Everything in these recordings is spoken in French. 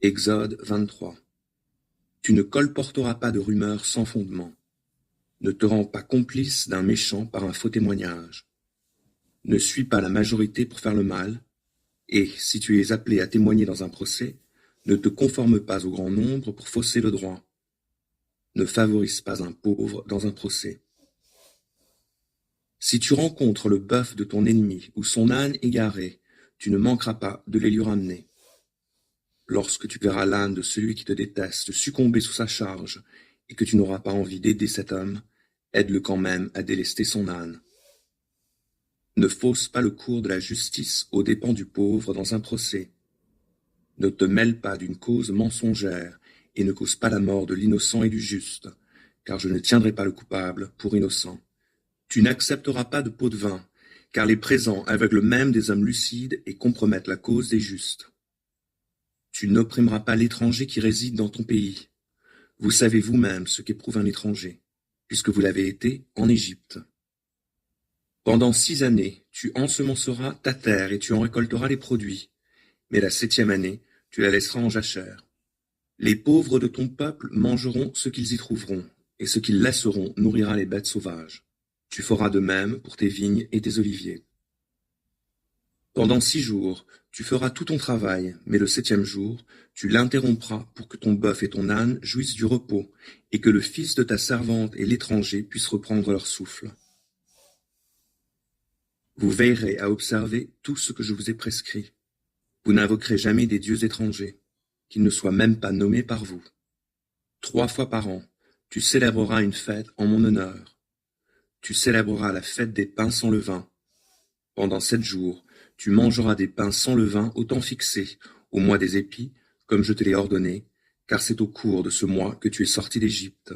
Exode 23. Tu ne colporteras pas de rumeurs sans fondement. Ne te rends pas complice d'un méchant par un faux témoignage. Ne suis pas la majorité pour faire le mal, et, si tu es appelé à témoigner dans un procès, ne te conforme pas au grand nombre pour fausser le droit. Ne favorise pas un pauvre dans un procès. Si tu rencontres le bœuf de ton ennemi ou son âne égaré, tu ne manqueras pas de les lui ramener. Lorsque tu verras l'âne de celui qui te déteste succomber sous sa charge, et que tu n'auras pas envie d'aider cet homme, aide-le quand même à délester son âne. Ne fausse pas le cours de la justice aux dépens du pauvre dans un procès. Ne te mêle pas d'une cause mensongère, et ne cause pas la mort de l'innocent et du juste, car je ne tiendrai pas le coupable pour innocent. Tu n'accepteras pas de pot de vin, car les présents aveuglent même des hommes lucides et compromettent la cause des justes. Tu n'opprimeras pas l'étranger qui réside dans ton pays. Vous savez vous-même ce qu'éprouve un étranger, puisque vous l'avez été en Égypte. Pendant 6 années, tu ensemenceras ta terre et tu en récolteras les produits, mais la 7e année, tu la laisseras en jachère. Les pauvres de ton peuple mangeront ce qu'ils y trouveront, et ce qu'ils laisseront nourrira les bêtes sauvages. Tu feras de même pour tes vignes et tes oliviers. Pendant 6 jours, tu feras tout ton travail, mais le 7e jour, tu l'interrompras pour que ton bœuf et ton âne jouissent du repos, et que le fils de ta servante et l'étranger puissent reprendre leur souffle. Vous veillerez à observer tout ce que je vous ai prescrit. Vous n'invoquerez jamais des dieux étrangers, qu'ils ne soient même pas nommés par vous. 3 fois par an, tu célébreras une fête en mon honneur. Tu célébreras la fête des pains sans levain. Pendant 7 jours, tu mangeras des pains sans levain au temps fixé, au mois des épis, comme je te l'ai ordonné, car c'est au cours de ce mois que tu es sorti d'Égypte.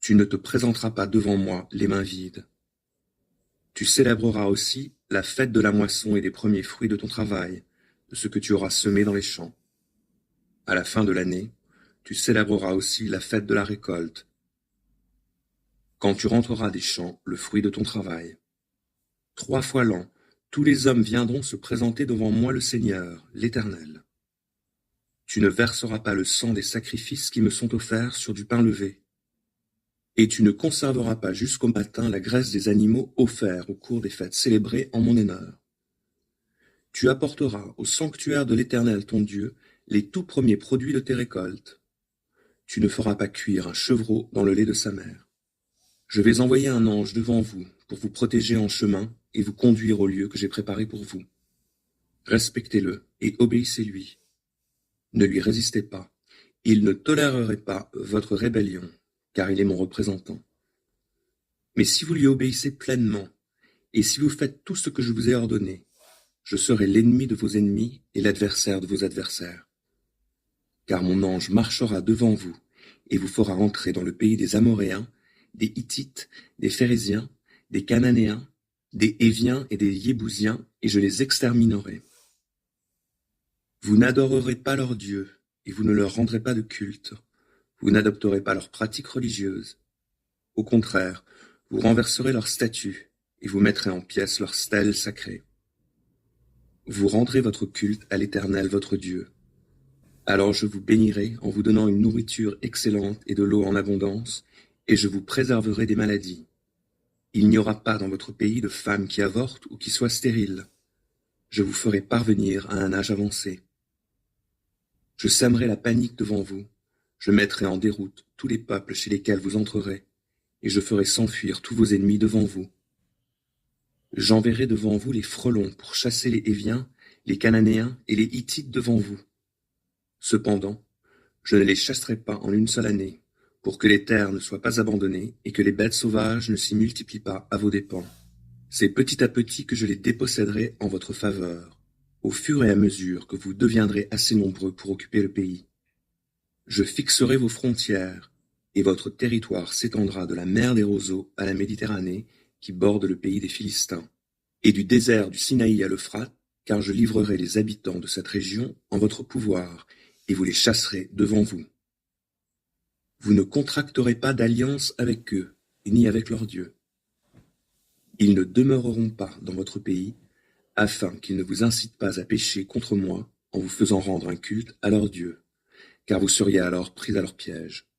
Tu ne te présenteras pas devant moi les mains vides. Tu célébreras aussi la fête de la moisson et des premiers fruits de ton travail, de ce que tu auras semé dans les champs. À la fin de l'année, tu célébreras aussi la fête de la récolte, quand tu rentreras des champs le fruit de ton travail. 3 fois l'an, tous les hommes viendront se présenter devant moi le Seigneur, l'Éternel. Tu ne verseras pas le sang des sacrifices qui me sont offerts sur du pain levé. Et tu ne conserveras pas jusqu'au matin la graisse des animaux offerts au cours des fêtes célébrées en mon honneur. Tu apporteras au sanctuaire de l'Éternel ton Dieu les tout premiers produits de tes récoltes. Tu ne feras pas cuire un chevreau dans le lait de sa mère. Je vais envoyer un ange devant vous pour vous protéger en chemin et vous conduire au lieu que j'ai préparé pour vous. Respectez-le et obéissez-lui. Ne lui résistez pas. Il ne tolérerait pas votre rébellion, car il est mon représentant. Mais si vous lui obéissez pleinement, et si vous faites tout ce que je vous ai ordonné, je serai l'ennemi de vos ennemis et l'adversaire de vos adversaires. Car mon ange marchera devant vous, et vous fera entrer dans le pays des Amoréens, des Hittites, des Phéréziens, des Cananéens, des Héviens et des Yébousiens, et je les exterminerai. Vous n'adorerez pas leurs dieux, et vous ne leur rendrez pas de culte. Vous n'adopterez pas leurs pratiques religieuses. Au contraire, vous renverserez leurs statues, et vous mettrez en pièces leurs stèles sacrées. Vous rendrez votre culte à l'Éternel votre Dieu. Alors je vous bénirai en vous donnant une nourriture excellente et de l'eau en abondance, et je vous préserverai des maladies. Il n'y aura pas dans votre pays de femme qui avorte ou qui soit stérile. Je vous ferai parvenir à un âge avancé. Je sèmerai la panique devant vous, je mettrai en déroute tous les peuples chez lesquels vous entrerez, et je ferai s'enfuir tous vos ennemis devant vous. J'enverrai devant vous les frelons pour chasser les Héviens, les Cananéens et les Hittites devant vous. Cependant, je ne les chasserai pas en une seule année, pour que les terres ne soient pas abandonnées et que les bêtes sauvages ne s'y multiplient pas à vos dépens. C'est petit à petit que je les déposséderai en votre faveur, au fur et à mesure que vous deviendrez assez nombreux pour occuper le pays. Je fixerai vos frontières, et votre territoire s'étendra de la mer des roseaux à la Méditerranée, qui borde le pays des Philistins, et du désert du Sinaï à l'Euphrate, car je livrerai les habitants de cette région en votre pouvoir, et vous les chasserez devant vous. Vous ne contracterez pas d'alliance avec eux, ni avec leurs dieux. Ils ne demeureront pas dans votre pays, afin qu'ils ne vous incitent pas à pécher contre moi en vous faisant rendre un culte à leurs dieux, car vous seriez alors pris à leur piège.